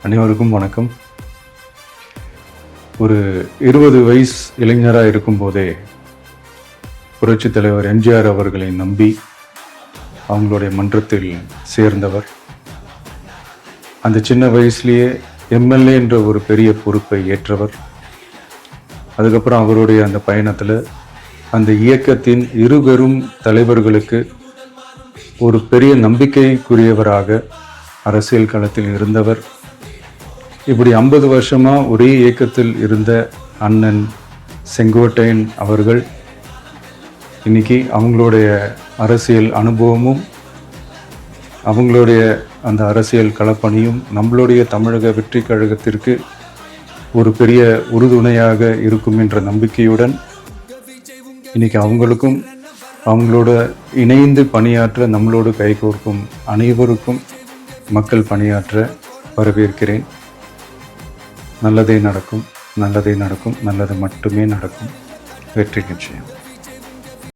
அனைவருக்கும் வணக்கம். ஒரு 20 வயசு இளைஞராக இருக்கும்போதே புரட்சித் தலைவர் எம்ஜிஆர் அவர்களை நம்பி அவங்களுடைய மன்றத்தில் சேர்ந்தவர். அந்த சின்ன வயசுலேயே எம்எல்ஏ என்ற ஒரு பெரிய பொறுப்பை ஏற்றவர். அதுக்கப்புறம் அவருடைய அந்த பயணத்தில் அந்த இயக்கத்தின் இருபெரும் தலைவர்களுக்கு ஒரு பெரிய நம்பிக்கைக்குரியவராக அரசியல் களத்தில் இருந்தவர். இப்படி 50 வருஷமாக ஒரே இயக்கத்தில் இருந்த அண்ணன் செங்கோட்டையன் அவர்கள் இன்னைக்கு அவங்களுடைய அரசியல் அனுபவமும் அவங்களுடைய அந்த அரசியல் களப்பணியும் நம்மளுடைய தமிழக வெற்றி கழகத்திற்கு ஒரு பெரிய உறுதுணையாக இருக்கும் என்ற நம்பிக்கையுடன் இன்னைக்கு அவங்களுக்கும் அவங்களோட இணைந்து பணியாற்ற நம்மளோடு கைகோர்க்கும் அனைவருக்கும் மக்கள் பணியாற்ற வரவேற்கிறேன். நல்லதே நடக்கும், நல்லதே நடக்கும், நல்லது மட்டுமே நடக்கும். வெற்றி நிச்சயம்.